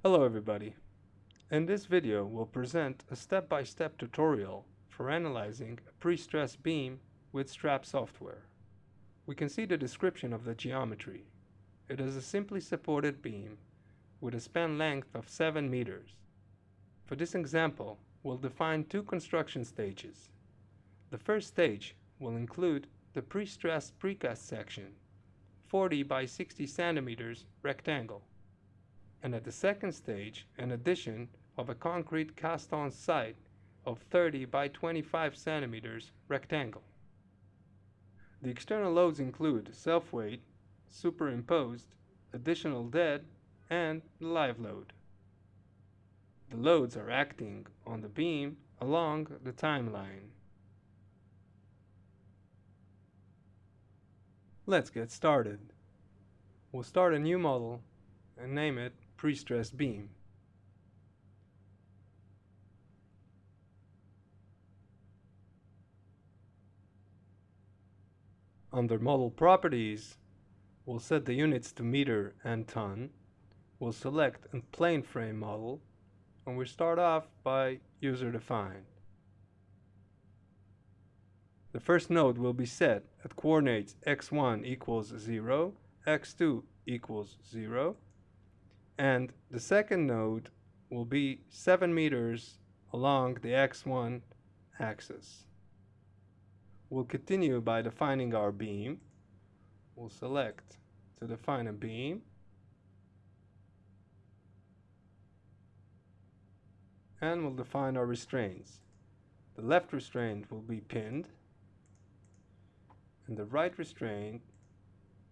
Hello everybody. In this video we'll present a step-by-step tutorial for analyzing a pre-stressed beam with strap software. We can see the description of the geometry. It is a simply supported beam with a span length of 7 meters. For this example, we'll define two construction stages. The first stage will include the pre-stressed precast section, 40 by 60 centimeters rectangle. And at the second stage, an addition of a concrete cast-on site of 30 by 25 centimeters rectangle. The external loads include self-weight, superimposed, additional dead, and live load. The loads are acting on the beam along the timeline. Let's get started. We'll start a new model and name it Prestressed beam. Under model properties, we'll set the units to meter and ton. We'll select a plane frame model, and we start off by user defined. The first node will be set at coordinates x1 equals 0, x2 equals 0, and the second node will be 7 meters along the x1 axis. We'll continue by defining our beam. We'll select to define a beam, and we'll define our restraints. The left restraint will be pinned, and the right restraint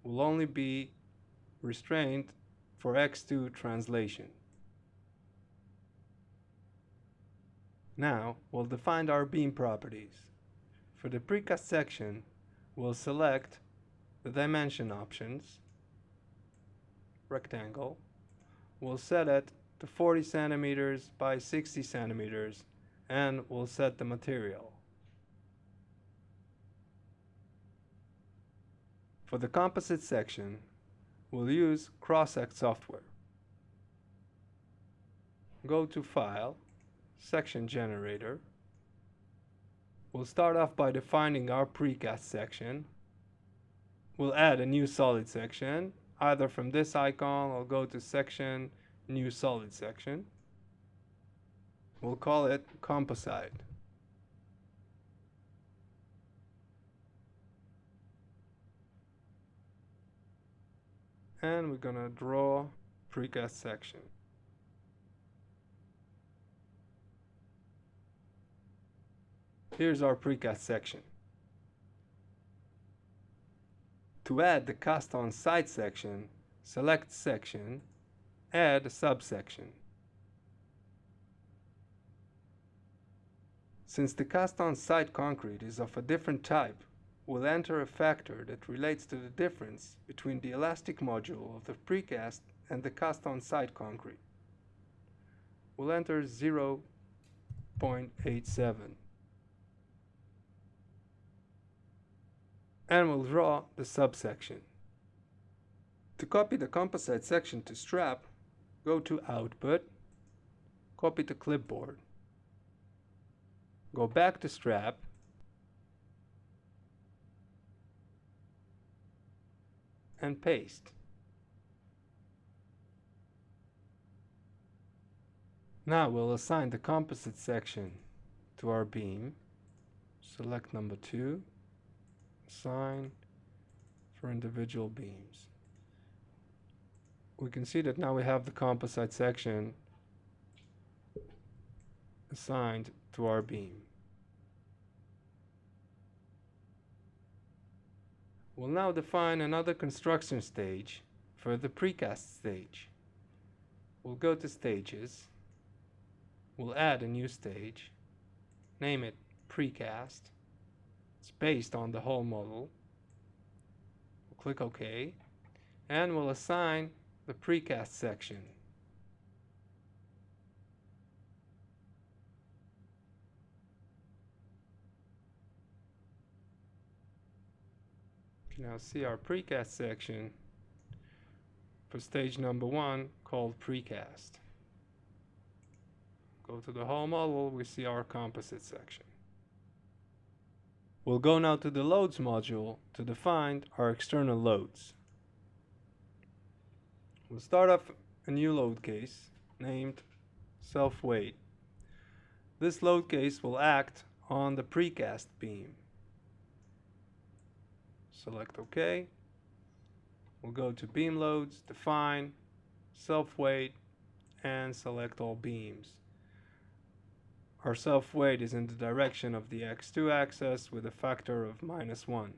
will only be restrained for x2 translation. Now we'll define our beam properties. For the precast section, we'll select the dimension options, rectangle. We'll set it to 40 centimeters by 60 centimeters, and we'll set the material. For the composite section, we'll use cross-sect software. Go to File, Section Generator. We'll start off by defining our precast section. We'll add a new solid section. Either from this icon or go to Section, New Solid Section. We'll call it Composite. And we're gonna draw precast section. Here's our precast section. To add the cast-on site section, select Section, add a subsection. Since the cast-on site concrete is of a different type, we'll enter a factor that relates to the difference between the elastic module of the precast and the cast-on site concrete. We'll enter 0.87. And we'll draw the subsection. To copy the composite section to strap, go to Output, copy to clipboard. Go back to strap, and paste. Now we'll assign the composite section to our beam. Select number 2, assign for individual beams. We can see that now we have the composite section assigned to our beam. We'll now define another construction stage for the precast stage. We'll go to Stages. We'll add a new stage. Name it Precast. It's based on the whole model. We'll click OK. And we'll assign the precast section. You can now see our precast section for stage number 1 called Precast. Go to the whole model, we see our composite section. We'll go now to the loads module to define our external loads. We'll start off a new load case named self-weight. This load case will act on the precast beam. Select OK. We'll go to beam loads, define, self-weight, and select all beams. Our self-weight is in the direction of the x2 axis with a factor of -1.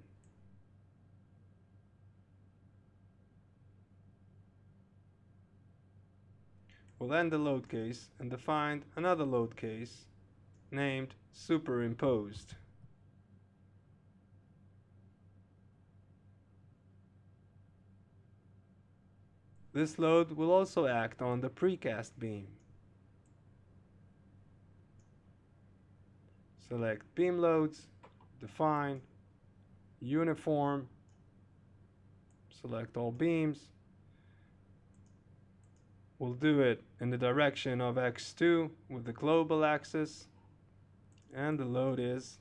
We'll end the load case and define another load case named superimposed. This load will also act on the precast beam. Select beam loads, define, uniform, select all beams. We'll do it in the direction of x2 with the global axis, and the load is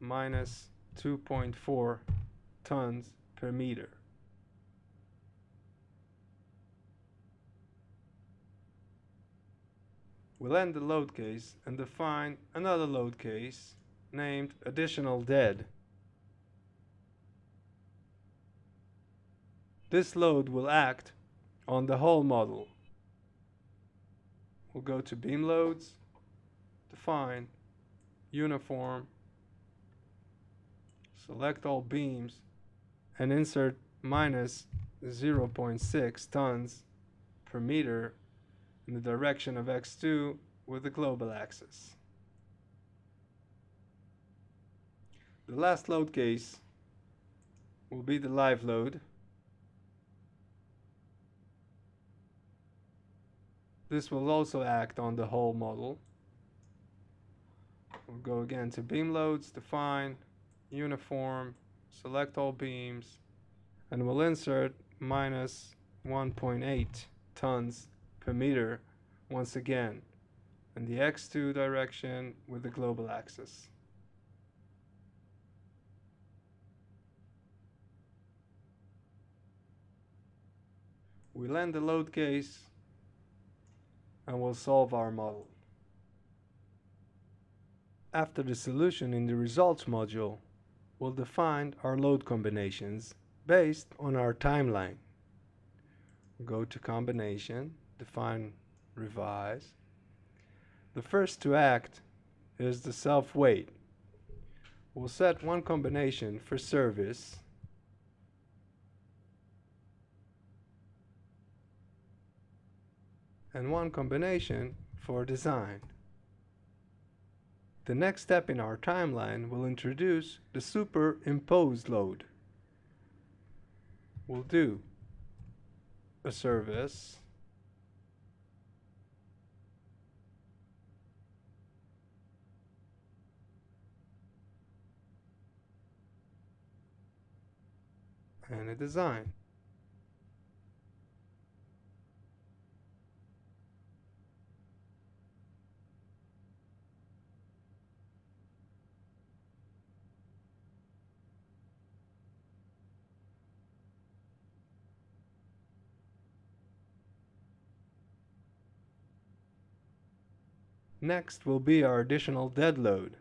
minus 2.4 tons per meter. We'll end the load case and define another load case named additional dead. This load will act on the whole model. We'll go to beam loads, define, uniform, select all beams, and insert minus 0.6 tons per meter in the direction of x2 with the global axis. The last load case will be the live load. This will also act on the whole model. We'll go again to beam loads, define, uniform, select all beams, and we'll insert minus 1.8 tons per meter once again in the x2 direction with the global axis. We'll end the load case and we'll solve our model. After the solution in the results module, we'll define our load combinations based on our timeline. Go to combination, define revise. The first to act is the self-weight. We'll set one combination for service and one combination for design. The next step in our timeline will introduce the superimposed load. We'll do a service, and a design. Next will be our additional dead load.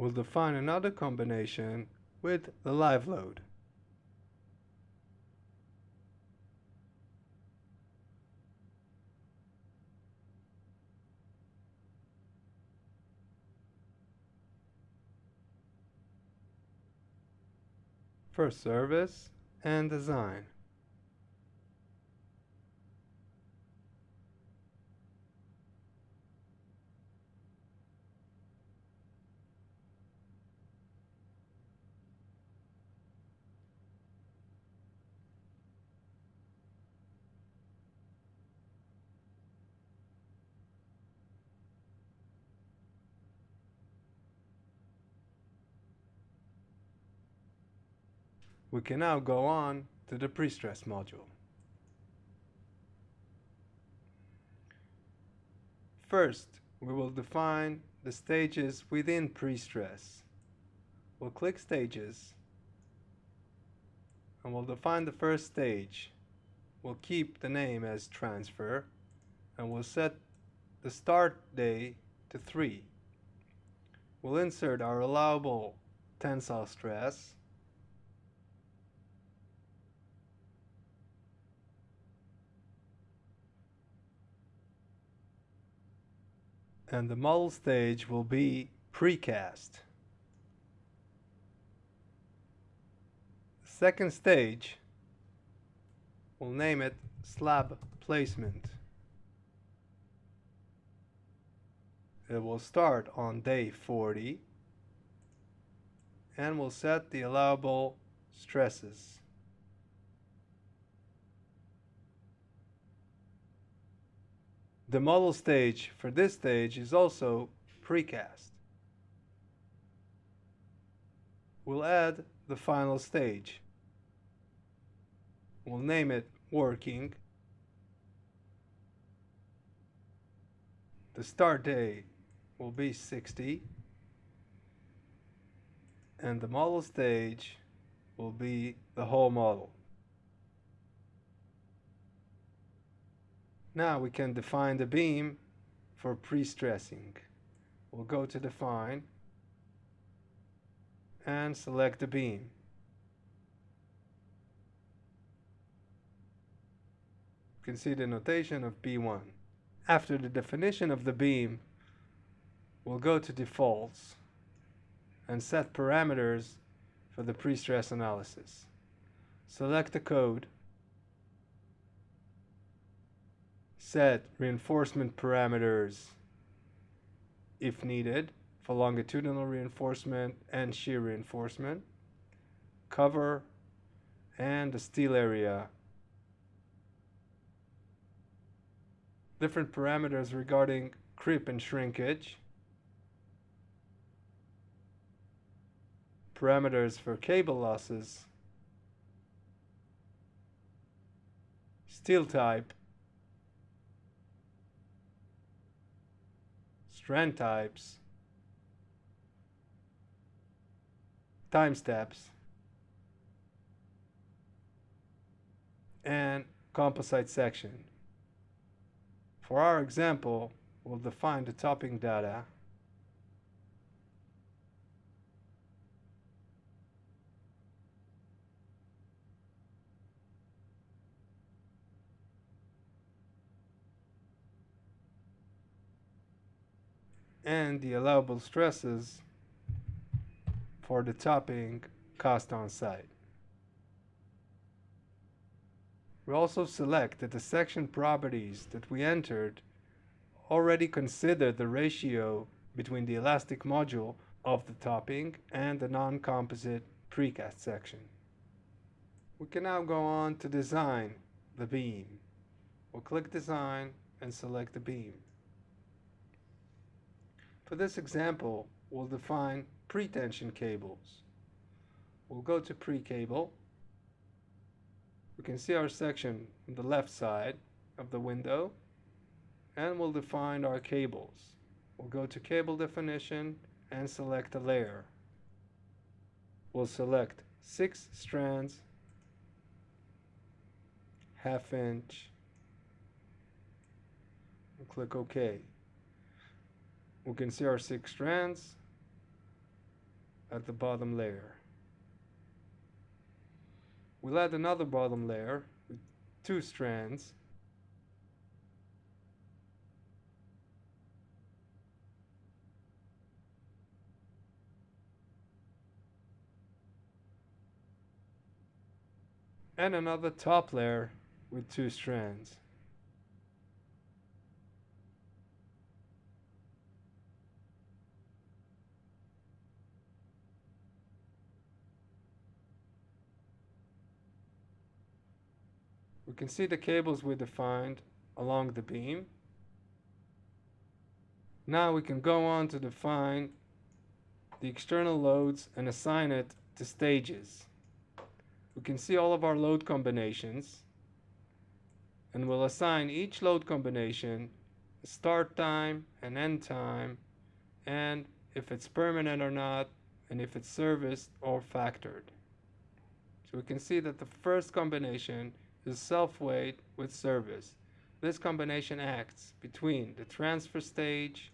We'll define another combination with the live load. for service and design. We can now go on to the prestress module. First, we will define the stages within prestress. We'll click Stages and we'll define the first stage. We'll keep the name as Transfer and we'll set the start day to 3. We'll insert our allowable tensile stress and the model stage will be Precast. The second stage, we'll name it Slab Placement. It will start on day 40 and we'll set the allowable stresses. The model stage for this stage is also Precast. We'll add the final stage. We'll name it Working. The start day will be 60 and the model stage will be the whole model. Now we can define the beam for pre-stressing. We'll go to Define and select the beam. You can see the notation of B1. After the definition of the beam, we'll go to Defaults and set parameters for the pre-stress analysis. Select the code, set reinforcement parameters if needed for longitudinal reinforcement and shear reinforcement, cover, and the steel area. Different parameters regarding creep and shrinkage, parameters for cable losses, steel type, strand types, time steps, and composite section. For our example, we'll define the topping data and the allowable stresses for the topping cast on site. We also select that the section properties that we entered already consider the ratio between the elastic module of the topping and the non-composite precast section. We can now go on to design the beam. We'll click Design and select the beam. For this example, we'll define pre-tension cables. We'll go to Pre-Cable. We can see our section on the left side of the window, and we'll define our cables. We'll go to Cable Definition and select a layer. We'll select 6 strands, ½ inch, and click OK. We can see our 6 strands at the bottom layer. We'll add another bottom layer with 2 strands. and another top layer with 2 strands. We can see the cables we defined along the beam. Now we can go on to define the external loads and assign it to stages. We can see all of our load combinations, and we'll assign each load combination a start time, an end time, and if it's permanent or not, and if it's serviced or factored. So we can see that the first combination is self-weight with service. This combination acts between the transfer stage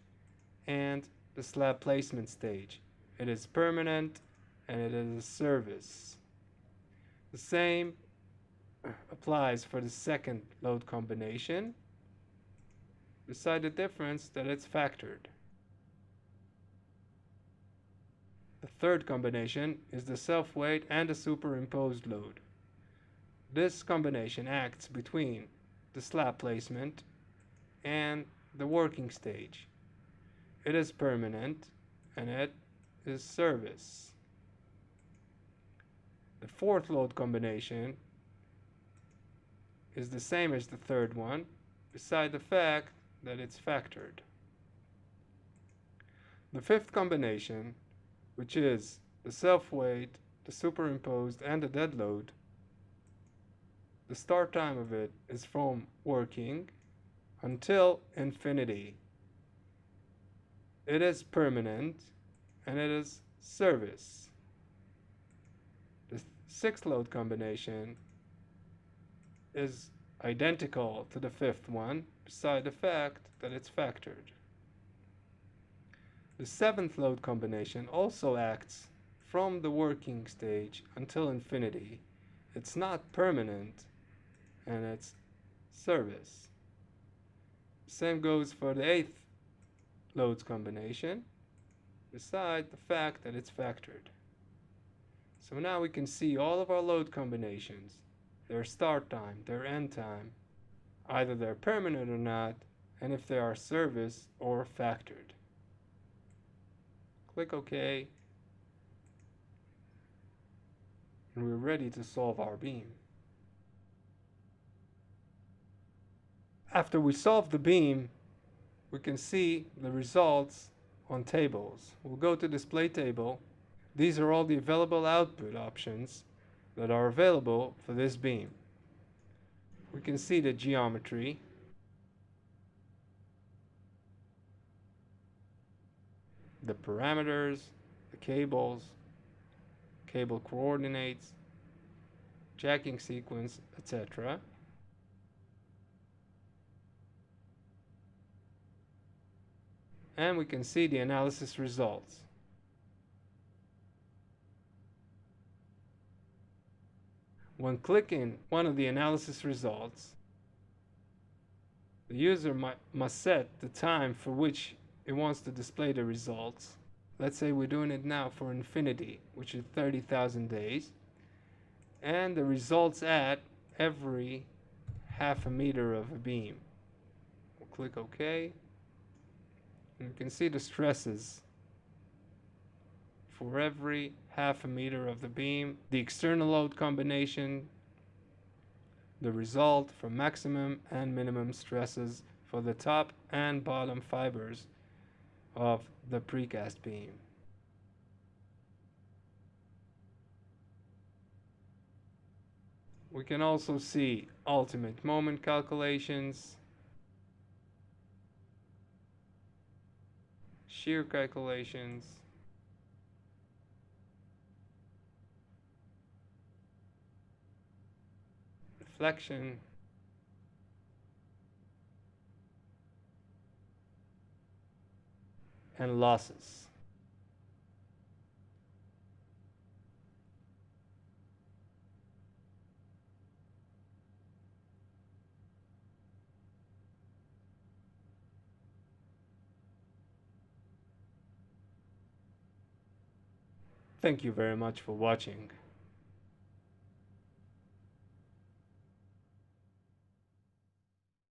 and the slab placement stage. It is permanent and it is a service. The same applies for the second load combination, beside the difference that it's factored. The third combination is the self-weight and the superimposed load. This combination acts between the slab placement and the working stage. It is permanent and it is service. The fourth load combination is the same as the third one, beside the fact that it's factored. The fifth combination, which is the self-weight, the superimposed, and the dead load, the start time of it is from working until infinity. It is permanent and it is service. The sixth load combination is identical to the fifth one, beside the fact that it's factored. The seventh load combination also acts from the working stage until infinity. It's not permanent and it's service. Same goes for the eighth loads combination, beside the fact that it's factored. So now we can see all of our load combinations, their start time, their end time, either they're permanent or not, and if they are service or factored. Click OK, and we're ready to solve our beam. After we solve the beam, we can see the results on tables. We'll go to display table. These are all the available output options that are available for this beam. We can see the geometry, the parameters, the cables, cable coordinates, jacking sequence, etc. And we can see the analysis results. When clicking one of the analysis results, the user must set the time for which it wants to display the results. Let's say we're doing it now for infinity, which is 30,000 days, and the results at every half a meter of a beam. We'll click OK, and you can see the stresses for every half a meter of the beam, the external load combination, the result for maximum and minimum stresses for the top and bottom fibers of the precast beam. We can also see ultimate moment calculations, shear calculations, reflection, and losses. Thank you very much for watching.